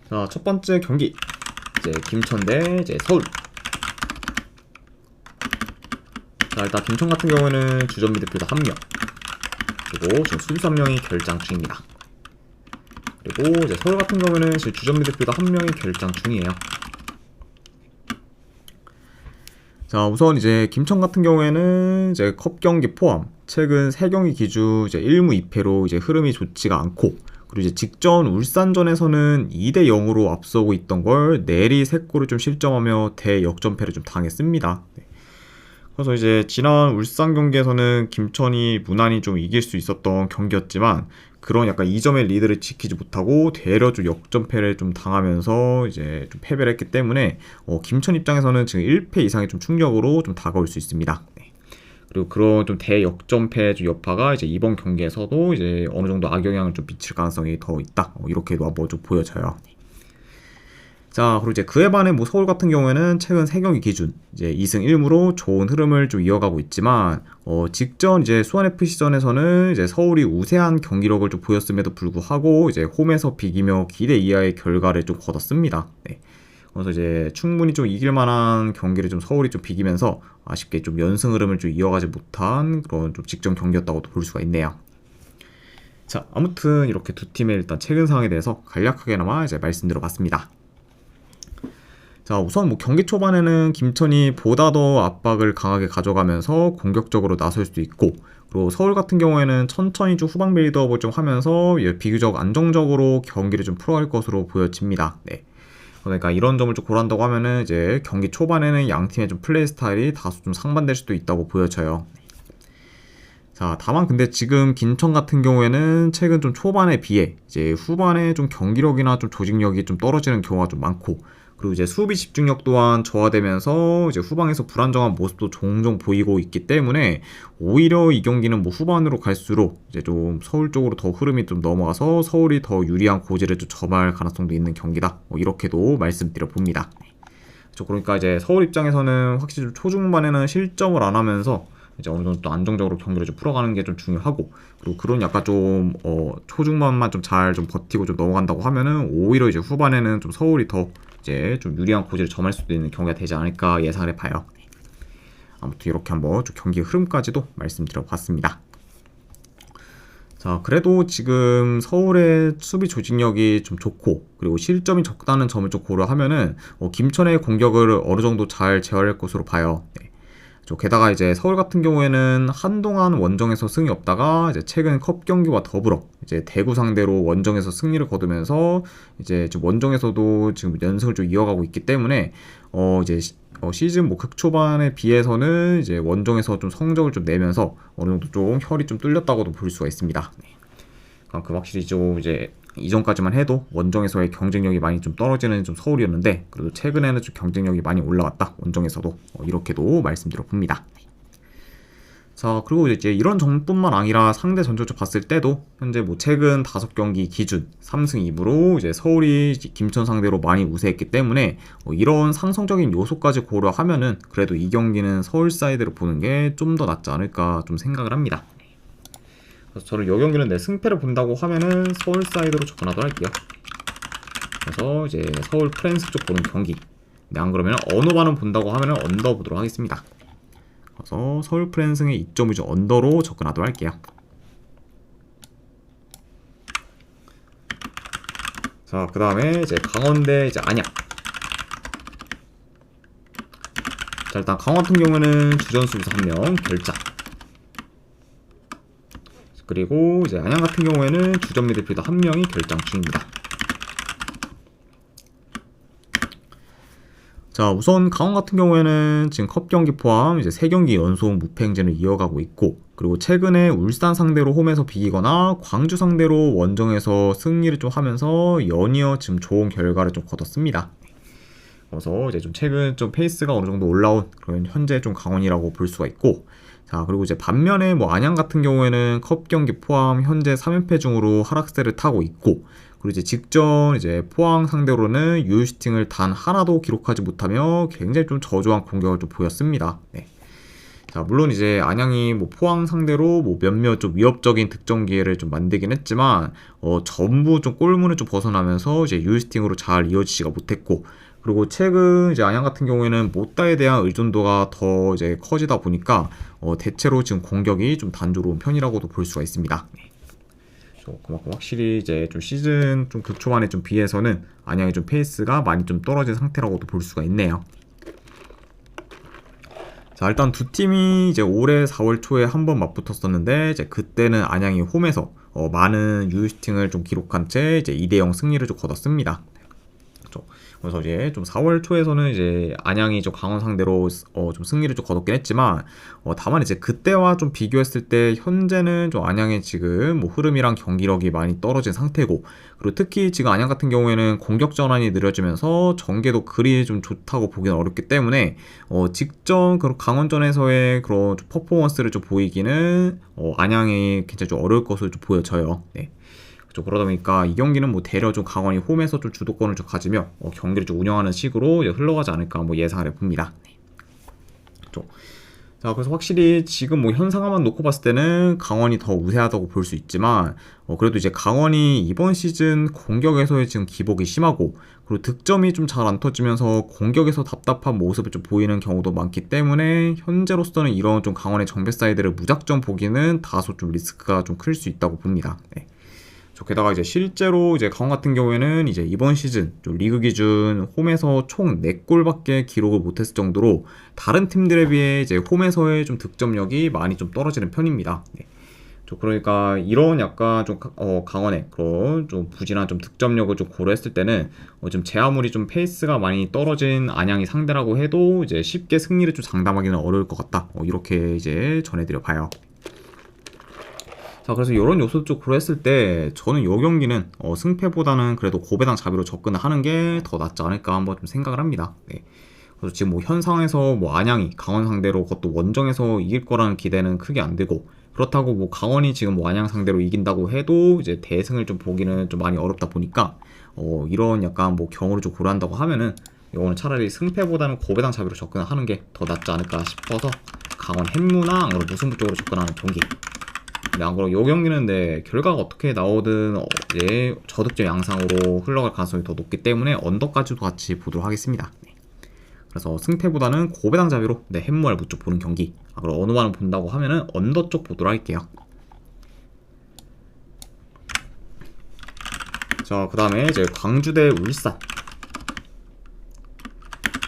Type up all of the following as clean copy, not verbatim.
자, 첫 번째 경기 이제 김천 대 이제 서울. 자, 일단 김천 같은 경우에는 주전 미드필더 1명, 그리고 지금 수비수 1명이 결장 중입니다. 그리고 이제 서울 같은 경우에는 지금 주전 미드필더 1명이 결장 중이에요. 자, 우선 이제 김천 같은 경우에는 이제 컵 경기 포함 최근 3경기 기준 이제 1무 2패로 이제 흐름이 좋지가 않고, 그리고 이제 직전 울산전에서는 2대 0으로 앞서고 있던 걸 내리 3골을 좀 실점하며 대역전패를 좀 당했습니다. 네. 그래서 이제 지난 울산 경기에서는 김천이 무난히 좀 이길 수 있었던 경기였지만, 그런 약간 2점의 리드를 지키지 못하고 되려 좀 역전패를 좀 당하면서 이제 좀 패배를 했기 때문에 김천 입장에서는 지금 1패 이상의 좀 충격으로 좀 다가올 수 있습니다. 네. 그리고 그런 좀 대역전패 좀 여파가 이제 이번 경기에서도 이제 어느 정도 악영향을 좀 미칠 가능성이 더 있다. 이렇게도 한번 좀 보여져요. 자, 그리고 이제 그에 반해 뭐 서울 같은 경우에는 최근 3경기 기준 이제 2승 1무로 좋은 흐름을 좀 이어가고 있지만, 직전 이제 수원FC전에서는 이제 서울이 우세한 경기력을 좀 보였음에도 불구하고 이제 홈에서 비기며 기대 이하의 결과를 좀 거뒀습니다. 네. 그래서 이제 충분히 좀 이길 만한 경기를 좀 서울이 좀 비기면서 아쉽게 좀 연승 흐름을 좀 이어가지 못한 그런 좀 직전 경기였다고도 볼 수가 있네요. 자, 아무튼 이렇게 두 팀의 일단 최근 상황에 대해서 간략하게나마 이제 말씀드려봤습니다. 자, 우선 뭐 경기 초반에는 김천이 보다 더 압박을 강하게 가져가면서 공격적으로 나설 수도 있고, 그리고 서울 같은 경우에는 천천히 좀 후방 빌드업을 좀 하면서 비교적 안정적으로 경기를 좀 풀어갈 것으로 보여집니다. 네. 그러니까 이런 점을 좀 고려한다고 하면은 이제 경기 초반에는 양 팀의 좀 플레이 스타일이 다소 좀 상반될 수도 있다고 보여져요. 자, 다만 근데 지금 김천 같은 경우에는 최근 좀 초반에 비해 이제 후반에 좀 경기력이나 좀 조직력이 좀 떨어지는 경우가 좀 많고, 그리고 이제 수비 집중력 또한 저하되면서 이제 후방에서 불안정한 모습도 종종 보이고 있기 때문에 오히려 이 경기는 뭐 후반으로 갈수록 이제 좀 서울 쪽으로 더 흐름이 좀 넘어가서 서울이 더 유리한 고지를 좀 점할 가능성도 있는 경기다. 이렇게도 말씀드려 봅니다. 그러니까 이제 서울 입장에서는 확실히 좀 초중반에는 실점을 안 하면서 이제 어느 정도 또 안정적으로 경기를 좀 풀어가는 게 좀 중요하고, 그리고 그런 약간 좀 초중반만 좀 잘 좀 버티고 좀 넘어간다고 하면은 오히려 이제 후반에는 좀 서울이 더 이제 좀 유리한 고지를 점할 수도 있는 경기가 되지 않을까 예상을 해봐요. 아무튼 이렇게 한번 좀 경기 흐름까지도 말씀드려봤습니다. 자, 그래도 지금 서울의 수비 조직력이 좀 좋고, 그리고 실점이 적다는 점을 좀 고려하면은 김천의 공격을 어느 정도 잘 제어할 것으로 봐요. 네. 게다가 이제 서울 같은 경우에는 한동안 원정에서 승이 없다가 이제 최근 컵 경기와 더불어 이제 대구 상대로 원정에서 승리를 거두면서 이제 좀 원정에서도 지금 연승을 좀 이어가고 있기 때문에 이제 시즌 뭐 극초반에 비해서는 이제 원정에서 좀 성적을 좀 내면서 어느 정도 좀 혈이 좀 뚫렸다고도 볼 수가 있습니다. 네. 그 확실히 좀 이제 이전까지만 해도 원정에서의 경쟁력이 많이 좀 떨어지는 좀 서울이었는데, 그래도 최근에는 좀 경쟁력이 많이 올라왔다, 원정에서도. 이렇게도 말씀드려 봅니다. 자, 그리고 이제 이런 점뿐만 아니라 상대 전적을 봤을 때도 현재 뭐 최근 5경기 기준 3승 2무로 이제 서울이 김천 상대로 많이 우세했기 때문에 이런 상성적인 요소까지 고려하면은 그래도 이 경기는 서울 사이드로 보는 게 좀 더 낫지 않을까 좀 생각을 합니다. 그래서 저는 이 경기는 내 승패를 본다고 하면은 서울 사이드로 접근하도록 할게요. 그래서 이제 서울 프랜스 쪽 보는 경기. 네, 안 그러면 언어반은 본다고 하면은 언더 보도록 하겠습니다. 그래서 서울 프랜스의 2.5점 언더로 접근하도록 할게요. 자, 그 다음에 이제 강원대 이제 안양. 자, 일단 강원 같은 경우에는 주전 수비수 1명 결장. 그리고 이제 안양 같은 경우에는 주전 미드필더 1명이 결장 중입니다. 자, 우선 강원 같은 경우에는 지금 컵 경기 포함 이제 3경기 연속 무패 행진을 이어가고 있고, 그리고 최근에 울산 상대로 홈에서 비기거나 광주 상대로 원정에서 승리를 좀 하면서 연이어 지금 좋은 결과를 좀 거뒀습니다. 그래서 이제 좀 최근 좀 페이스가 어느 정도 올라온 그런 현재 좀 강원이라고 볼 수가 있고, 자, 그리고 이제 반면에 뭐 안양 같은 경우에는 컵 경기 포함 현재 3연패 중으로 하락세를 타고 있고, 그리고 이제 직전 이제 포항 상대로는 유효슈팅을 단 하나도 기록하지 못하며 굉장히 좀 저조한 공격을 좀 보였습니다. 네. 자, 물론 이제 안양이 뭐 포항 상대로 뭐 몇몇 좀 위협적인 득점 기회를 좀 만들긴 했지만 전부 좀 골문을 좀 벗어나면서 이제 유효슈팅으로 잘 이어지지가 못했고, 그리고 최근 이제 안양 같은 경우에는 못다에 대한 의존도가 더 이제 커지다 보니까 대체로 지금 공격이 좀 단조로운 편이라고도 볼 수가 있습니다. 그만큼 확실히 이제 좀 시즌 좀 극초반에 좀 비해서는 안양의 좀 페이스가 많이 좀 떨어진 상태라고도 볼 수가 있네요. 자, 일단 두 팀이 이제 올해 4월 초에 한번 맞붙었었는데, 이제 그때는 안양이 홈에서 많은 유효슈팅을 좀 기록한 채 이제 2대0 승리를 좀 거뒀습니다. 그렇죠. 그래서 이제 좀 4월 초에서는 이제 안양이 좀 강원 상대로 좀 승리를 좀 거뒀긴 했지만, 다만 이제 그때와 좀 비교했을 때 현재는 좀 안양의 지금 뭐 흐름이랑 경기력이 많이 떨어진 상태고, 그리고 특히 지금 안양 같은 경우에는 공격 전환이 느려지면서 전개도 그리 좀 좋다고 보기는 어렵기 때문에 직전 그런 강원전에서의 그런 좀 퍼포먼스를 좀 보이기는 안양이 굉장히 좀 어려울 것으로 좀 보여져요. 네. 그렇죠. 그러다 보니까 이 경기는 뭐 대려 좀 강원이 홈에서 좀 주도권을 좀 가지며 경기를 좀 운영하는 식으로 흘러가지 않을까 뭐 예상을 해봅니다. 그렇죠. 자, 그래서 확실히 지금 뭐 현상만 놓고 봤을 때는 강원이 더 우세하다고 볼 수 있지만, 그래도 이제 강원이 이번 시즌 공격에서의 지금 기복이 심하고, 그리고 득점이 좀 잘 안 터지면서 공격에서 답답한 모습을 좀 보이는 경우도 많기 때문에 현재로서는 이런 좀 강원의 정배 사이드를 무작정 보기는 다소 좀 리스크가 좀 클 수 있다고 봅니다. 네. 게다가 이제 실제로 이제 강원 같은 경우에는 이제 이번 시즌 좀 리그 기준 홈에서 총 4골밖에 기록을 못했을 정도로 다른 팀들에 비해 이제 홈에서의 좀 득점력이 많이 좀 떨어지는 편입니다. 네. 그러니까 이런 약간 좀 강원의 그런 좀 부진한 좀 득점력을 좀 고려했을 때는 좀 제 아무리 좀 페이스가 많이 떨어진 안양이 상대라고 해도 이제 쉽게 승리를 좀 장담하기는 어려울 것 같다. 이렇게 이제 전해드려 봐요. 자, 그래서 이런 요소를 좀 고려했을 때 저는 이 경기는 승패보다는 그래도 고배당 자비로 접근을 하는 게 더 낫지 않을까 한번 좀 생각을 합니다. 네. 그래서 지금 뭐 현 상황에서 뭐 안양이 강원 상대로 그것도 원정에서 이길 거라는 기대는 크게 안 되고, 그렇다고 뭐 강원이 지금 뭐 안양 상대로 이긴다고 해도 이제 대승을 좀 보기는 좀 많이 어렵다 보니까 이런 약간 뭐 경우를 좀 고려한다고 하면은 이거는 차라리 승패보다는 고배당 자비로 접근을 하는 게 더 낫지 않을까 싶어서 강원 햄무나 안 그러면 무승부 쪽으로 접근하는 경기. 네, 안 그러면 이 경기는 네, 결과가 어떻게 나오든 이제 저득점 양상으로 흘러갈 가능성이 더 높기 때문에 언더까지도 같이 보도록 하겠습니다. 네. 그래서 승패보다는 고배당 자비로 네, 햄무알 무쪽 보는 경기. 그리고 어느 반을 본다고 하면은 언더 쪽 보도록 할게요. 자, 그 다음에 이제 광주 대 울산.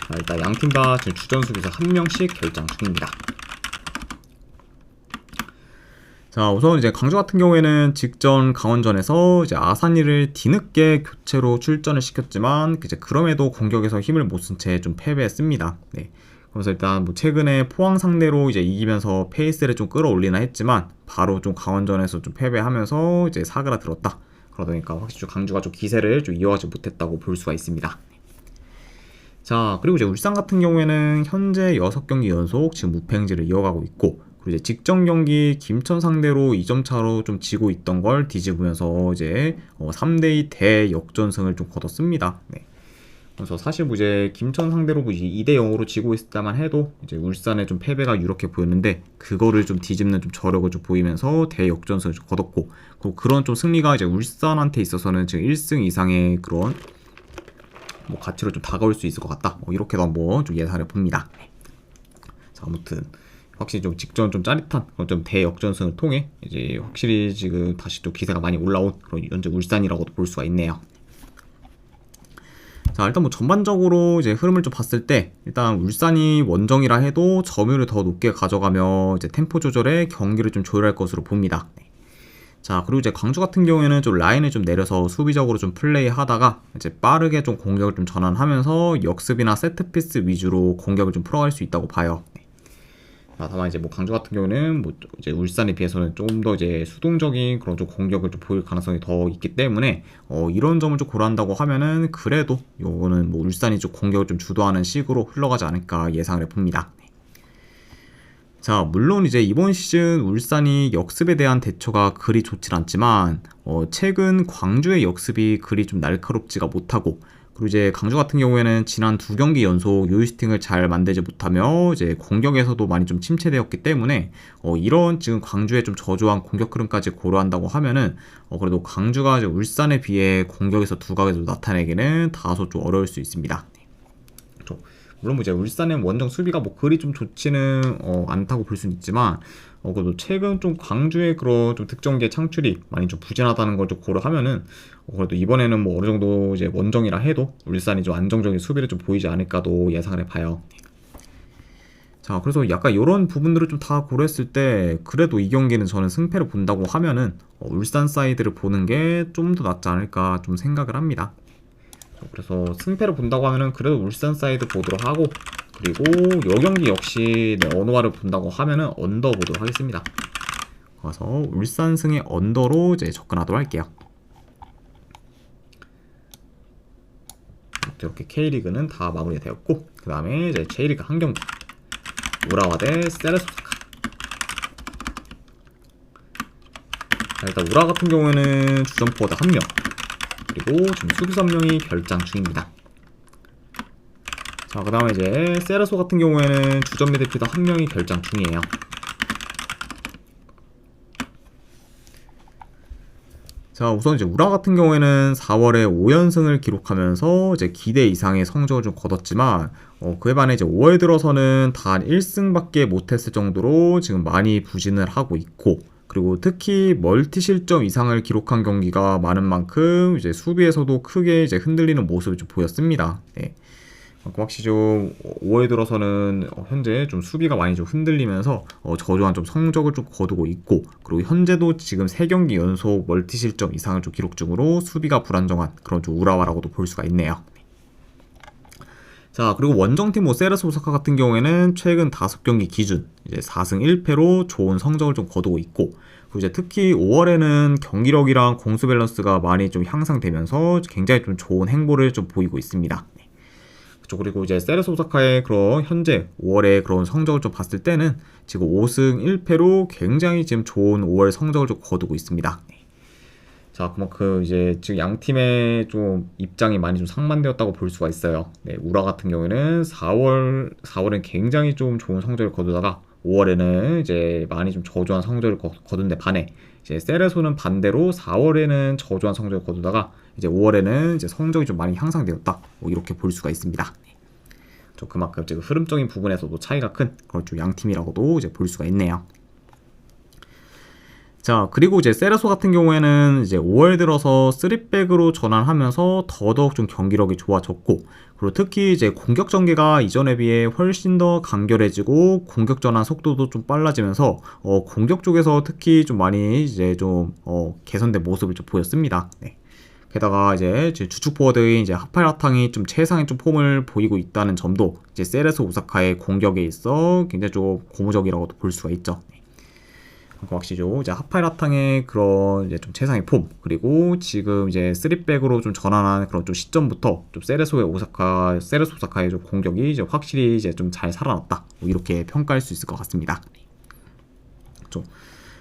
자, 일단 양 팀 다 지금 주전 수비수 한 명씩 결장 중입니다. 자, 우선 이제 광주 같은 경우에는 직전 강원전에서 이제 아산이를 뒤늦게 교체로 출전을 시켰지만 이제 그럼에도 공격에서 힘을 못 쓴 채 좀 패배했습니다. 네. 그래서 일단 뭐 최근에 포항 상대로 이제 이기면서 페이스를 좀 끌어올리나 했지만 바로 좀 강원전에서 좀 패배하면서 이제 사그라들었다. 그러다 보니까 확실히 강주가 좀 기세를 좀 이어가지 못했다고 볼 수가 있습니다. 자, 그리고 이제 울산 같은 경우에는 현재 6경기 연속 지금 무패 행진을 이어가고 있고, 그리고 이제 직전 경기 김천 상대로 2점 차로 좀 지고 있던 걸 뒤집으면서 이제 3대2 대역전승을 좀 거뒀습니다. 네. 그래서 사실 뭐 이제 김천 상대로 뭐 2대0으로 지고 있었다만 해도 이제 울산의 좀 패배가 유력해 보였는데 그거를 좀 뒤집는 좀 저력을 좀 보이면서 대역전승을 좀 거뒀고, 그리고 그런 좀 승리가 이제 울산한테 있어서는 지금 1승 이상의 그런 뭐 가치로 좀 다가올 수 있을 것 같다. 이렇게도 한번 좀 예상을 봅니다. 자, 아무튼 확실히 좀 직전 좀 짜릿한 그런 좀 대역전승을 통해 이제 확실히 지금 다시 또 기세가 많이 올라온 그런 현재 울산이라고도 볼 수가 있네요. 자, 일단 뭐 전반적으로 이제 흐름을 좀 봤을 때 일단 울산이 원정이라 해도 점유율을 더 높게 가져가며 이제 템포 조절에 경기를 좀 조율할 것으로 봅니다. 자, 그리고 이제 광주 같은 경우에는 좀 라인을 좀 내려서 수비적으로 좀 플레이 하다가 이제 빠르게 좀 공격을 좀 전환하면서 역습이나 세트피스 위주로 공격을 좀 풀어갈 수 있다고 봐요. 다만 이제 뭐 강주 같은 경우는 뭐 이제 울산에 비해서는 좀 더 이제 수동적인 그런 좀 공격을 좀 보일 가능성이 더 있기 때문에 이런 점을 좀 고려한다고 하면은 그래도 요거는 뭐 울산이 좀 공격을 좀 주도하는 식으로 흘러가지 않을까 예상을 해봅니다. 자, 물론 이제 이번 시즌 울산이 역습에 대한 대처가 그리 좋진 않지만 최근 광주의 역습이 그리 좀 날카롭지가 못하고, 그리고 이제 강주 같은 경우에는 지난 2경기 연속 요이스팅을 잘 만들지 못하며 이제 공격에서도 많이 좀 침체되었기 때문에 이런 지금 광주의 좀 저조한 공격 흐름까지 고려한다고 하면은 그래도 강주가 이제 울산에 비해 공격에서 두각을 나타내기는 다소 좀 어려울 수 있습니다. 물론 뭐 이제 울산의 원정 수비가 뭐 그리 좀 좋지는 않다고 볼 수는 있지만 그래도 최근 좀 강주의 그런 좀 득점계 창출이 많이 좀 부진하다는 걸 좀 고려하면은 그래도 이번에는 뭐 어느 정도 이제 원정이라 해도 울산이 좀 안정적인 수비를 좀 보이지 않을까도 예상을 해봐요. 자, 그래서 약간 이런 부분들을 좀 다 고려했을 때 그래도 이 경기는 저는 승패를 본다고 하면은 울산 사이드를 보는 게 좀 더 낫지 않을까 좀 생각을 합니다. 그래서 승패를 본다고 하면은 그래도 울산 사이드 보도록 하고, 그리고 요 경기 역시 언어화를 본다고 하면은 언더 보도록 하겠습니다. 그래서 울산 승의 언더로 이제 접근하도록 할게요. 이렇게 K리그는 다 마무리가 되었고, 그 다음에 이제 J리그 한 경기, 우라와 대 세레스 오사카. 일단 우라 같은 경우에는 주전 포워드 1명, 그리고 지금 수비수 1명이 결장 중입니다. 자, 그 다음에 이제 세레소 같은 경우에는 주전 미드필더 1명이 결장 중이에요. 자, 우선 이제 우라 같은 경우에는 4월에 5연승을 기록하면서 이제 기대 이상의 성적을 좀 거뒀지만 그에 반해 이제 5월 들어서는 단 1승밖에 못했을 정도로 지금 많이 부진을 하고 있고, 그리고 특히 멀티 실점 이상을 기록한 경기가 많은 만큼 이제 수비에서도 크게 이제 흔들리는 모습을 좀 보였습니다. 네. 확실히 좀 5월 들어서는 현재 좀 수비가 많이 좀 흔들리면서 저조한 좀 성적을 좀 거두고 있고, 그리고 현재도 지금 3경기 연속 멀티 실점 이상을 좀 기록 중으로 수비가 불안정한 그런 좀 우라와라고도 볼 수가 있네요. 자, 그리고 원정팀 세레스 오사카 같은 경우에는 최근 5경기 기준 이제 4승 1패로 좋은 성적을 좀 거두고 있고, 그리고 이제 특히 5월에는 경기력이랑 공수 밸런스가 많이 좀 향상되면서 굉장히 좀 좋은 행보를 좀 보이고 있습니다. 그리고 이제 세레스 오사카의 그런 현재 5월의 그런 성적을 좀 봤을 때는 지금 5승 1패로 굉장히 지금 좋은 5월 성적을 좀 거두고 있습니다. 자, 그만큼 이제 지금 양 팀의 좀 입장이 많이 좀 상반되었다고 볼 수가 있어요. 네, 우라 같은 경우에는 4월엔 굉장히 좀 좋은 성적을 거두다가 5월에는 이제 많이 좀 저조한 성적을 거둔 데 반해 이제 세레소는 반대로 4월에는 저조한 성적을 거두다가 이제 5월에는 이제 성적이 좀 많이 향상되었다. 뭐 이렇게 볼 수가 있습니다. 좀 그만큼 지금 흐름적인 부분에서도 차이가 큰 그런 좀 양 팀이라고도 이제 볼 수가 있네요. 자, 그리고 이제 세레소 같은 경우에는 이제 5월 들어서 3백으로 전환하면서 더더욱 좀 경기력이 좋아졌고, 그리고 특히 이제 공격 전개가 이전에 비해 훨씬 더 간결해지고 공격 전환 속도도 좀 빨라지면서 공격 쪽에서 특히 좀 많이 이제 좀 개선된 모습을 좀 보였습니다. 네. 게다가 이제 주축 포워드인 이제 하파라탕이 좀 최상의 좀 폼을 보이고 있다는 점도 이제 세레소 오사카의 공격에 있어 굉장히 좀 고무적이라고도 볼 수가 있죠. 확실히 이제 하파라탕의 그런 이제 좀 최상의 폼, 그리고 지금 이제 3백으로 좀 전환한 그런 좀 시점부터 좀 세레스 오사카의 좀 공격이 이제 확실히 이제 좀 잘 살아났다. 뭐 이렇게 평가할 수 있을 것 같습니다. 좀.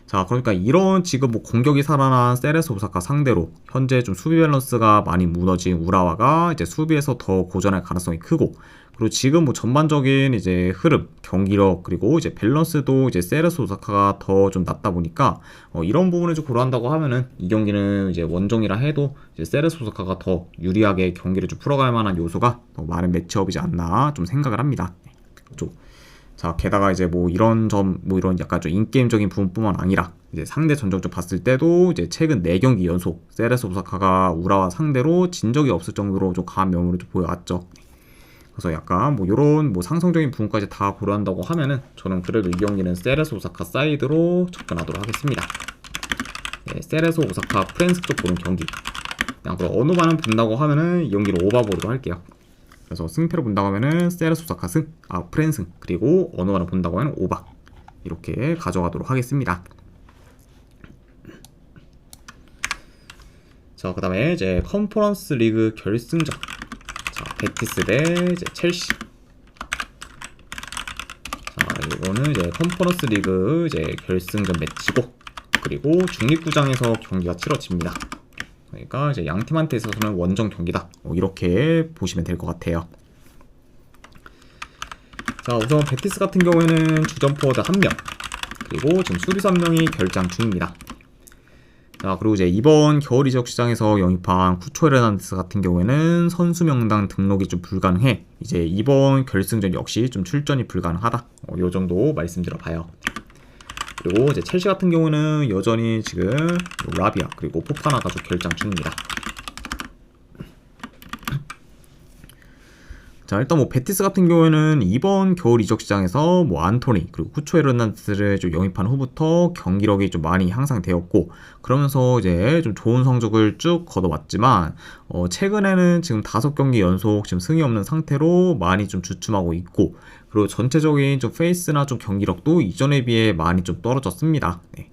자, 그러니까 이런 지금 뭐 공격이 살아난 세레스 오사카 상대로 현재 좀 수비 밸런스가 많이 무너진 우라와가 이제 수비에서 더 고전할 가능성이 크고, 그리고 지금 뭐 전반적인 이제 흐름, 경기력, 그리고 이제 밸런스도 이제 세레스 오사카가 더 좀 낮다 보니까 이런 부분을 좀 고려한다고 하면은 이 경기는 이제 원정이라 해도 이제 세레스 오사카가 더 유리하게 경기를 좀 풀어갈 만한 요소가 더 많은 매치업이지 않나 좀 생각을 합니다. 좀. 자, 게다가 이제 뭐 이런 이런 약간 좀 인게임적인 부분뿐만 아니라 이제 상대 전적을 봤을 때도 이제 최근 4경기 연속 세레스 오사카가 우라와 상대로 진 적이 없을 정도로 좀 강한 면모를 좀 보여왔죠. 그래서 약간 뭐 이런 뭐 상성적인 부분까지 다 고려한다고 하면은 저는 그래도 이 경기는 세레스 오사카 사이드로 접근하도록 하겠습니다. 네, 세레스 오사카 프렌스 쪽 보는 경기. 그냥 그럼 어느 반은 본다고 하면은 이 경기를 오버보도록 할게요. 그래서 승패로 본다고 하면은 세레스 오사카 프렌승, 그리고 어느 하나 본다고 하면 오바, 이렇게 가져가도록 하겠습니다. 자, 그 다음에 이제 컨퍼런스 리그 결승전. 자, 베티스 대 이제 첼시. 자, 이거는 이제 컨퍼런스 리그 이제 결승전 매치고, 그리고 중립구장에서 경기가 치러집니다. 그러니까 이제 양 팀한테 있어서는 원정 경기다. 이렇게 보시면 될 것 같아요. 자, 우선 베티스 같은 경우에는 주전 포워드 1명, 그리고 지금 수비수 1명이 결장 중입니다. 자, 그리고 이제 이번 겨울 이적 시장에서 영입한 쿠초 헤르난데스 같은 경우에는 선수 명단 등록이 좀 불가능해 이제 이번 결승전 역시 좀 출전이 불가능하다. 요 정도 말씀드려 봐요. 그리고 이제 첼시 같은 경우는 여전히 지금 라비아 그리고 포파나가 좀 결장 중입니다. 자, 일단 뭐 베티스 같은 경우에는 이번 겨울 이적 시장에서 뭐 안토니 그리고 쿠초 헤르난데스를 좀 영입한 후부터 경기력이 좀 많이 향상되었고, 그러면서 이제 좀 좋은 성적을 쭉 거둬왔지만 최근에는 지금 5경기 연속 지금 승이 없는 상태로 많이 좀 주춤하고 있고, 그리고 전체적인 좀 페이스나 좀 경기력도 이전에 비해 많이 좀 떨어졌습니다. 네.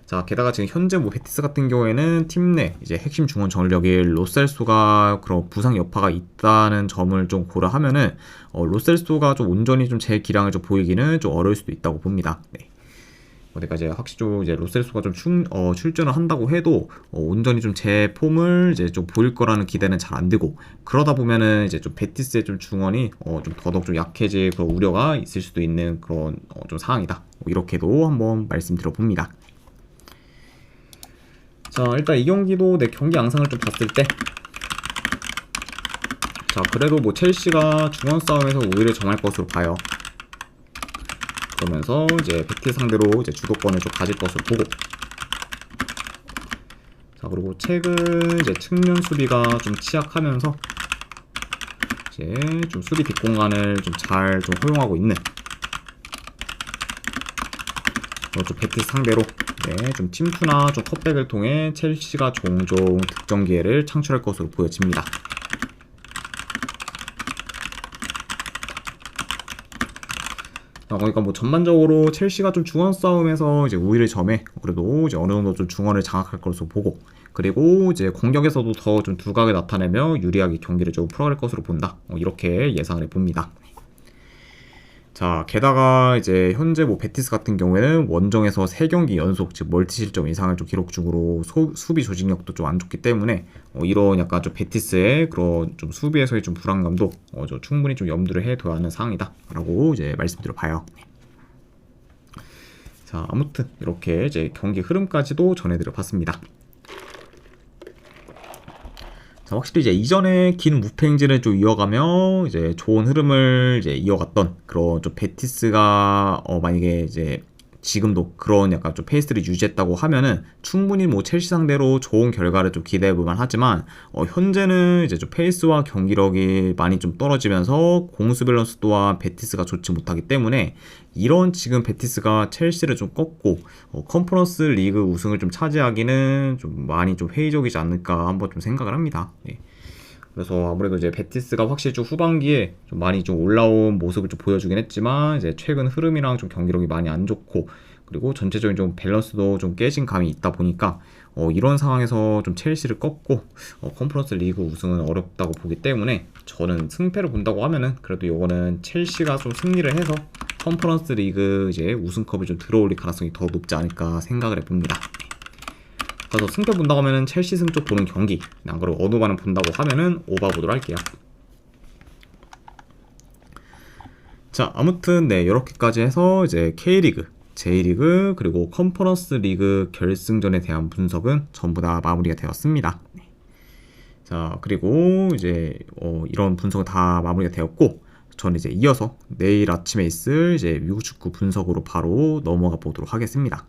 자, 게다가 지금 현재 뭐 베티스 같은 경우에는 팀 내 이제 핵심 중원 전력인 로셀소가 그런 부상 여파가 있다는 점을 좀 고려하면은 로셀소가 좀 온전히 좀 제 기량을 좀 보이기는 좀 어려울 수도 있다고 봅니다. 네. 그러니까 이제 확실히 좀 이제 로셀소가 좀 출전을 한다고 해도 온전히 좀 제 폼을 이제 좀 보일 거라는 기대는 잘 안 되고, 그러다 보면은 이제 좀 베티스의 좀 중원이 좀 더더욱 좀 약해질 그런 우려가 있을 수도 있는 그런 좀 상황이다. 이렇게도 한번 말씀드려 봅니다. 자, 일단 이 경기도 내 경기 양상을 좀 봤을 때, 자, 그래도 뭐 첼시가 중원 싸움에서 우위를 점할 것으로 봐요. 그러면서 이제 베티스 상대로 이제 주도권을 좀 가질 것으로 보고, 자, 그리고 최근 이제 측면 수비가 좀 취약하면서 이제 좀 수비 뒷공간을 좀 잘 좀 허용하고 있는 좀 베티스 상대로 좀 침투나 좀 컷백을 통해 첼시가 종종 득점 기회를 창출할 것으로 보여집니다. 그러니까 뭐 전반적으로 첼시가 좀 중원 싸움에서 이제 우위를 점해 그래도 이제 어느 정도 좀 중원을 장악할 것으로 보고, 그리고 이제 공격에서도 더 좀 두각을 나타내며 유리하게 경기를 좀 풀어갈 것으로 본다. 이렇게 예상을 해봅니다. 자, 게다가 이제 현재 뭐 베티스 같은 경우에는 원정에서 3경기 연속 즉 멀티 실점 이상을 좀 기록 중으로 수비 조직력도 좀 안 좋기 때문에 이런 약간 좀 베티스의 그런 좀 수비에서의 좀 불안감도 충분히 좀 염두를 해둬야 하는 상황이다라고 이제 말씀드려 봐요. 자, 아무튼 이렇게 이제 경기 흐름까지도 전해드려 봤습니다. 자, 확실히 이제 이전에 긴 무패 행진을 좀 이어가며 이제 좋은 흐름을 이제 이어갔던 그런 좀 베티스가 만약에 이제 지금도 그런 약간 좀 페이스를 유지했다고 하면은 충분히 뭐 첼시 상대로 좋은 결과를 좀 기대해 볼만 하지만 현재는 이제 좀 페이스와 경기력이 많이 좀 떨어지면서 공수 밸런스 또한 베티스가 좋지 못하기 때문에 이런 지금 베티스가 첼시를 좀 꺾고 컨퍼런스 리그 우승을 좀 차지하기는 좀 많이 좀 회의적이지 않을까 한번 좀 생각을 합니다. 네. 그래서 아무래도 이제 베티스가 확실히 좀 후반기에 좀 많이 좀 올라온 모습을 좀 보여주긴 했지만 이제 최근 흐름이랑 좀 경기력이 많이 안 좋고, 그리고 전체적인 좀 밸런스도 좀 깨진 감이 있다 보니까 이런 상황에서 좀 첼시를 꺾고 컨퍼런스 리그 우승은 어렵다고 보기 때문에 저는 승패를 본다고 하면은 그래도 이거는 첼시가 좀 승리를 해서 컨퍼런스 리그 이제 우승컵을 좀 들어올릴 가능성이 더 높지 않을까 생각을 해봅니다. 그래서 승패 본다고 하면은 첼시 승쪽 보는 경기, 안 그러고 어누바는 본다고 하면은 오바 보도록 할게요. 자, 아무튼 네, 이렇게까지 해서 이제 K리그, J리그 그리고 컨퍼런스 리그 결승전에 대한 분석은 전부 다 마무리가 되었습니다. 자, 그리고 이제 이런 분석은 다 마무리가 되었고, 저는 이제 이어서 내일 아침에 있을 이제 미국 축구 분석으로 바로 넘어가 보도록 하겠습니다.